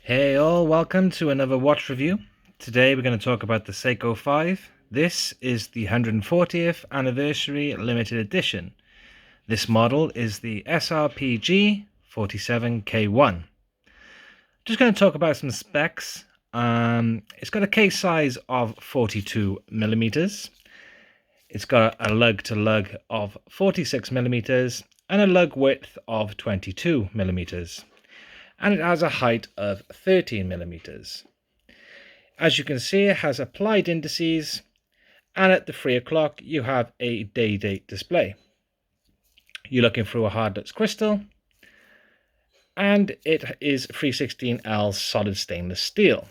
Hey all, welcome to another watch review. Today we're going to talk about the Seiko 5. This is the 140th anniversary limited edition. This model is the SRPG 47K1. Just going to talk about some specs. It's got a case size of 42 millimeters. It's got a lug to lug of 46 millimeters and a lug width of 22 millimeters. And it has a height of 13 millimeters. As you can see, it has applied indices, and at the 3 o'clock you have a day date display. You're looking through a hardlux crystal, and it is 316L solid stainless steel.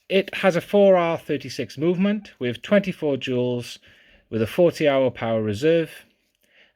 It has a 4R36 movement with 24 joules with a 40-hour power reserve,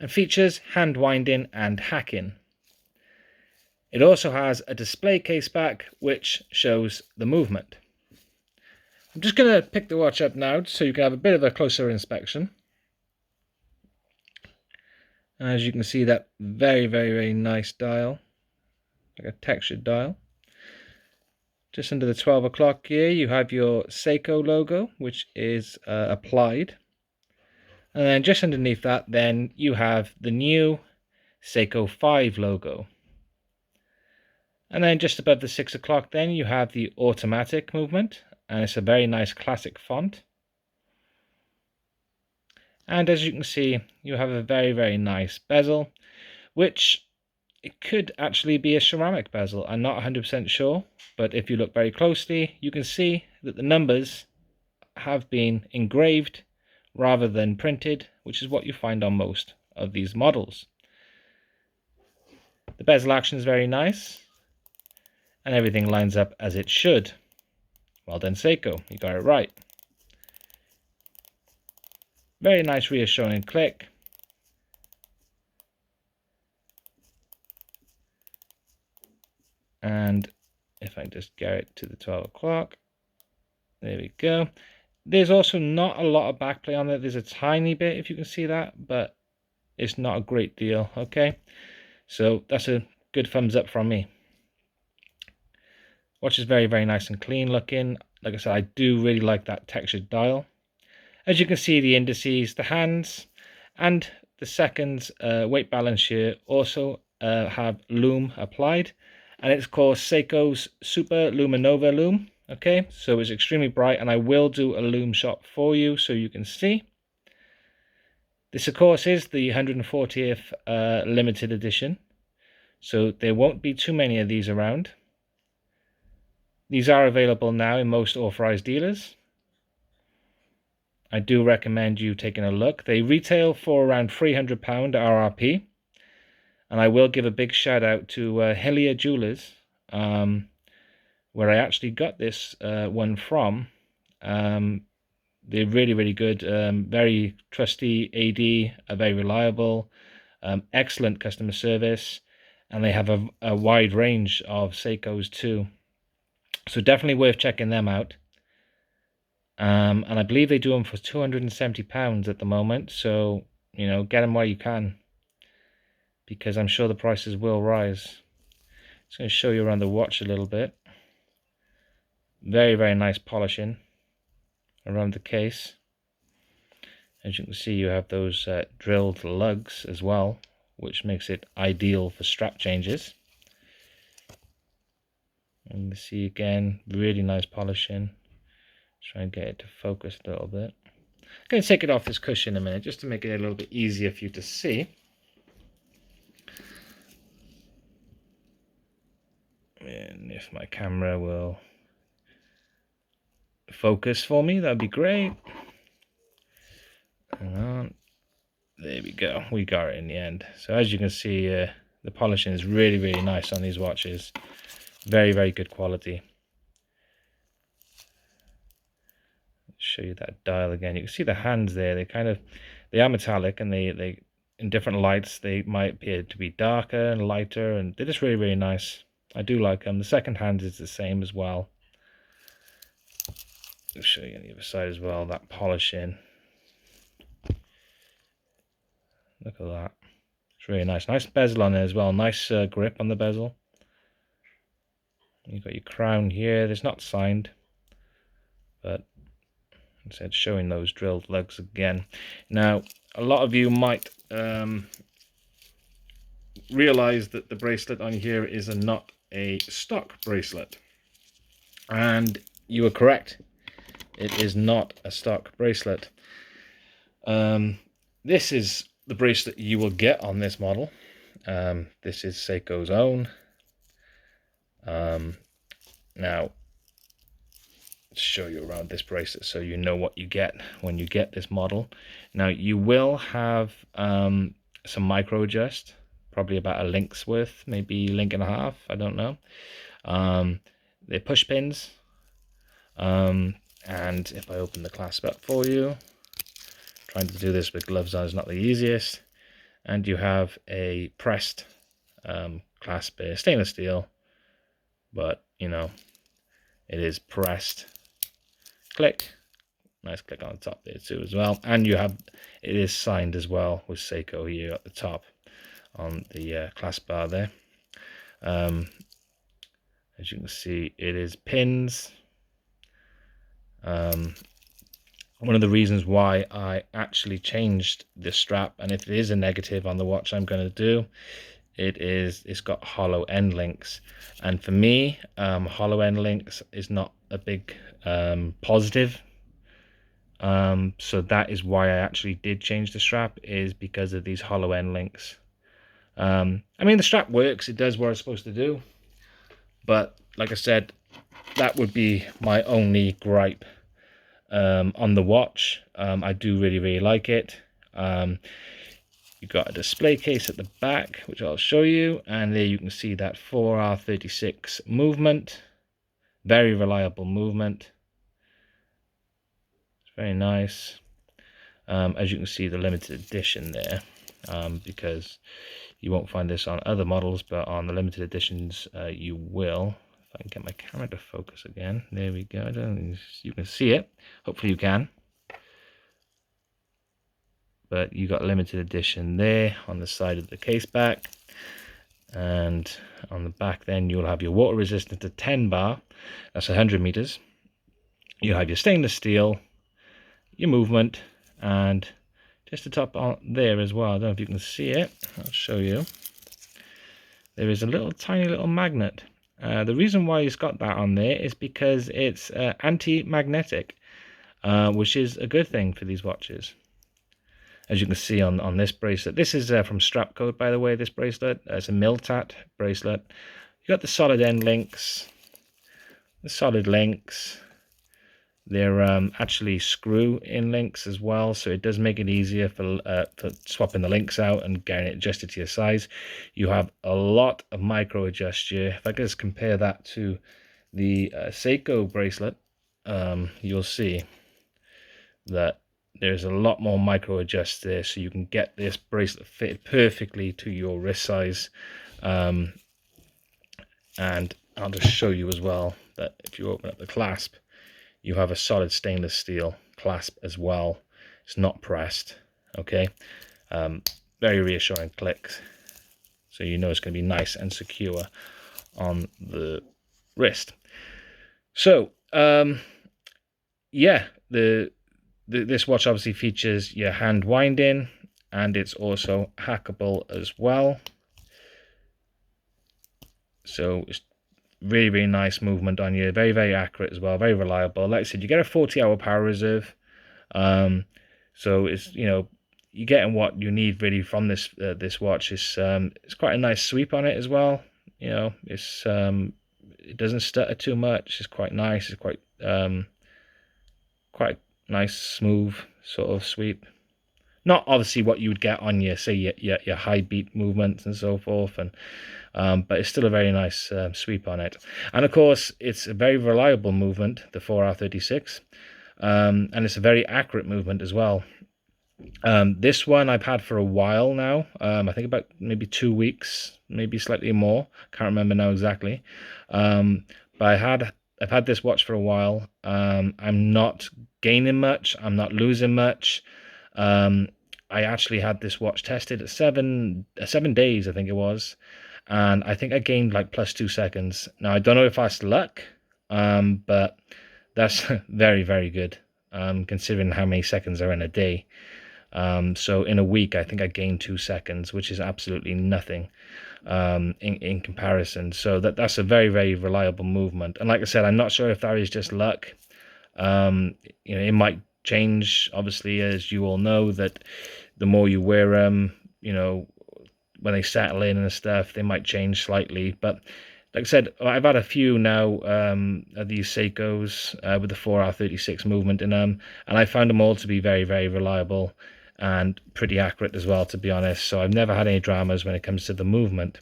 and features hand winding and hacking. It also has a display case back which shows the movement. I'm just going to pick the watch up now so you can have a bit of a closer inspection. As you can see, that very nice dial, like a textured dial. Just under the 12 o'clock here you have your Seiko logo, which is applied. And then just underneath that then you have the new Seiko 5 logo. And then just above the 6 o'clock then you have the automatic movement, and it's a very nice classic font. And as you can see, you have a very nice bezel, which it could actually be a ceramic bezel. I'm not 100% sure, but if you look very closely you can see that the numbers have been engraved rather than printed, which is what you find on most of these models. The bezel action is very nice, and everything lines up as it should. Well done, Seiko, you got it right. Very nice reassuring click. And if I just get it to the 12 o'clock, there we go. There's also not a lot of backplay on it. There's a tiny bit, if you can see that, but it's not a great deal, okay? So that's a good thumbs up from me. Watch is very nice and clean looking. Like I said, I do really like that textured dial. As you can see, the indices, the hands, and the seconds weight balance here also have loom applied, and it's called Seiko's Super Luminova loom. Okay, so it's extremely bright, and I will do a loom shot for you so you can see. This, of course, is the 140th limited edition, so there won't be too many of these around. These are available now in most authorized dealers. I do recommend you taking a look. They retail for around £300 RRP. And I will give a big shout out to Hillier Jewelers, where I actually got this one from. They're really good, very trusty AD, very reliable, excellent customer service, and they have a wide range of Seikos too. So definitely worth checking them out. And I believe they do them for £270 at the moment. So, you know, get them while you can, because I'm sure the prices will rise. Just going to show you around the watch a little bit. Very nice polishing around the case. As you can see, you have those drilled lugs as well, which makes it ideal for strap changes. And you see again, really nice polishing. Try and get it to focus a little bit. I'm going to take it off this cushion in a minute just to make it a little bit easier for you to see. And if my camera will focus for me, that'd be great. Hang on. There we go. We got it in the end. So as you can see, the polishing is really nice on these watches. Very good quality. Show you that dial again. You can see the hands there. They are metallic, and they in different lights they might appear to be darker and lighter, and they're just really nice. I do like them. The second hand is the same as well. I'll show you on the other side as well, that polishing. Look at that. It's really nice. Nice bezel on it as well. Nice grip on the bezel. You've got your crown here. It's not signed, but instead showing those drilled lugs again. Now, a lot of you might realize that the bracelet on here is not a stock bracelet, and you are correct. It is not a stock bracelet. This is the bracelet you will get on this model. This is Seiko's own. Now, let's show you around this bracelet so you know what you get when you get this model. Now, you will have some micro adjust, probably about a link's worth, maybe link and a half, I don't know. They're push pins. And if I open the clasp up for you, trying to do this with gloves on is not the easiest. And you have a pressed clasp here, stainless steel, but you know, it is pressed. Click, nice click on the top there too as well. And you have, it is signed as well with Seiko here at the top on the clasp bar there. As you can see, it is pins. One of the reasons why I actually changed this strap, and if it is a negative on the watch I'm going to do, it's got hollow end links, and for me, hollow end links is not a big positive. So that is why I actually did change the strap, is because of these hollow end links. I mean, the strap works, it does what it's supposed to do, but like I said, that would be my only gripe on the watch. I do really like it. You've got a display case at the back, which I'll show you, and there you can see that 4R36 movement. Very reliable movement. It's very nice. As you can see, the limited edition there, because you won't find this on other models, but on the limited editions you will. If I can get my camera to focus again. There we go. I don't think you can see it. Hopefully you can. But you got limited edition there on the side of the case back, and on the back then you'll have your water resistant to 10 bar, that's 100 meters. You have your stainless steel, your movement, and just the top on there as well. I don't know if you can see it. I'll show you. There is a little tiny little magnet. The reason why it's got that on there is because it's anti-magnetic, which is a good thing for these watches. As you can see on this bracelet, this is from Strapcode, by the way. This bracelet, it's a Miltat bracelet. You got the solid end links, the solid links. They're actually screw-in links as well, so it does make it easier for swapping the links out and getting it adjusted to your size. You have a lot of micro adjust here. If I just compare that to the Seiko bracelet, you'll see that there's a lot more micro adjust there, so you can get this bracelet fitted perfectly to your wrist size. And I'll just show you as well that if you open up the clasp, you have a solid stainless steel clasp as well. It's not pressed, okay? Very reassuring clicks, so you know it's going to be nice and secure on the wrist. So yeah, this watch obviously features your hand winding, and it's also hackable as well. So it's really nice movement on you, very accurate as well, very reliable. Like I said, you get a 40-hour power reserve, so it's, you know, you're getting what you need really from this this watch. It's quite a nice sweep on it as well. You know, it's it doesn't stutter too much. It's quite nice. It's quite nice, smooth sort of sweep. Not obviously what you would get on your, say, your high beat movements and so forth, and but it's still a very nice sweep on it. And of course, it's a very reliable movement, the 4R36, and it's a very accurate movement as well. This one I've had for a while now. I think about maybe 2 weeks, maybe slightly more. Can't remember now exactly. But I've had this watch for a while. I'm not gaining much. I'm not losing much. I actually had this watch tested at seven days, I think it was, and I think I gained like +2 seconds. Now I don't know if that's luck, but that's very, very good, considering how many seconds are in a day. So in a week, I think I gained 2 seconds, which is absolutely nothing in comparison. So that's a very, very reliable movement. And like I said, I'm not sure if that is just luck. It might change, obviously, as you all know, that the more you wear them, when they settle in and stuff, they might change slightly. But like I said, I've had a few now of these Seikos with the 4R36 movement in them, and I found them all to be very, very reliable and pretty accurate as well, to be honest. So I've never had any dramas when it comes to the movement.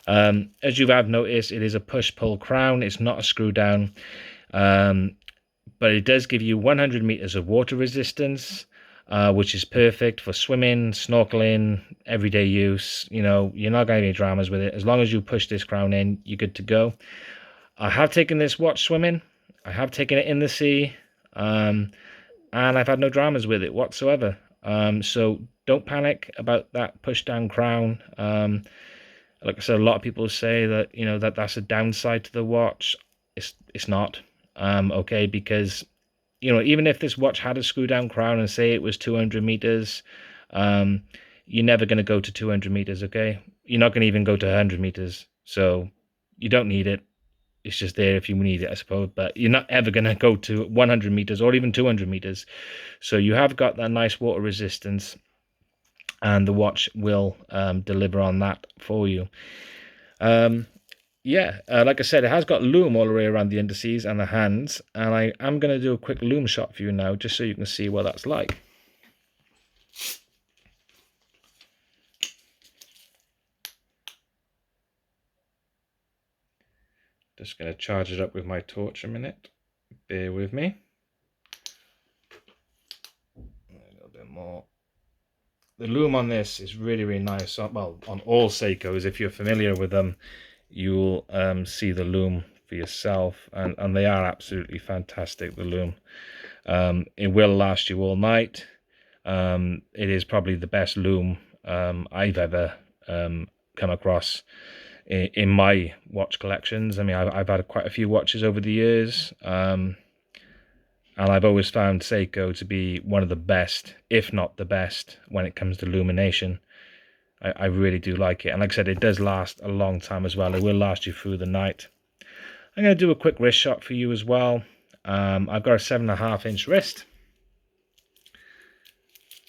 As you have noticed, it is a push-pull crown. It's not a screw down, but it does give you 100 meters of water resistance, which is perfect for swimming, snorkeling, everyday use. You're not going to have any dramas with it. As long as you push this crown in, you're good to go. I have taken this watch swimming. I have taken it in the sea, and I've had no dramas with it whatsoever. So don't panic about that push down crown. Like I said, a lot of people say that that's a downside to the watch. It's not. Okay, because even if this watch had a screw down crown and say it was 200 meters, you're never going to go to 200 meters. Okay, you're not going to even go to 100 meters, so you don't need it. It's just there if you need it, I suppose, but you're not ever going to go to 100 meters or even 200 meters. So you have got that nice water resistance, and the watch will deliver on that for you. Like I said, it has got loom all the way around the indices and the hands, and I am going to do a quick loom shot for you now, just so you can see what that's like. Just going to charge it up with my torch a minute. Bear with me. A little bit more. The loom on this is really, really nice. Well, on all Seikos, if you're familiar with them, you'll see the loom for yourself, and they are absolutely fantastic, the loom. It will last you all night. It is probably the best loom I've ever come across in my watch collections. I mean, I've had quite a few watches over the years, and I've always found Seiko to be one of the best, if not the best, when it comes to illumination. I really do like it, and like I said, it does last a long time as well. It will last you through the night. I'm going to do a quick wrist shot for you as well. I've got a 7.5-inch wrist,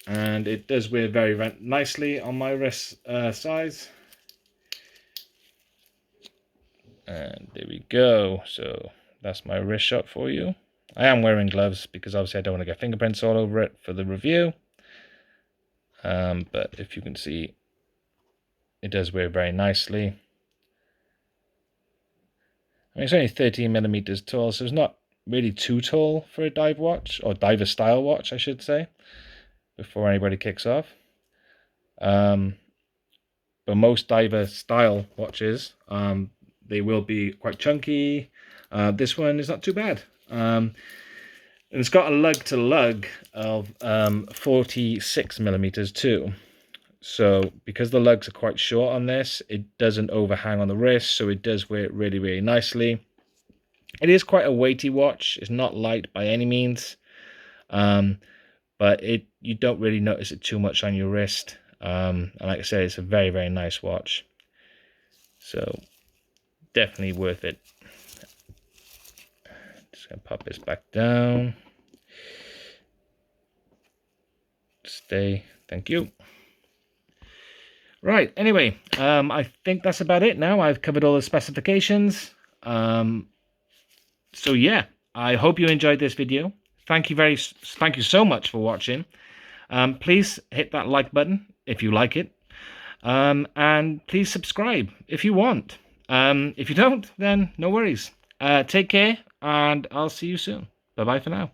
and it does wear very nicely on my wrist size. And there we go. So that's my wrist shot for you. I am wearing gloves because obviously I don't want to get fingerprints all over it for the review. But if you can see, it does wear very nicely. I mean, it's only 13 millimeters tall, so it's not really too tall for a dive watch, or diver style watch, I should say, before anybody kicks off. But most diver style watches, they will be quite chunky. This one is not too bad. And it's got a lug to lug of 46 millimeters too. So because the lugs are quite short on this, it doesn't overhang on the wrist, so it does wear really, really nicely. It is quite a weighty watch. It's not light by any means, but you don't really notice it too much on your wrist. And like I said, it's a very, very nice watch. So definitely worth it. Just gonna pop this back down. Stay. Thank you. Right, anyway, I think that's about it now. I've covered all the specifications. So yeah, I hope you enjoyed this video. Thank you so much for watching. Please hit that like button if you like it. And please subscribe if you want. If you don't, then no worries. Take care, and I'll see you soon. Bye-bye for now.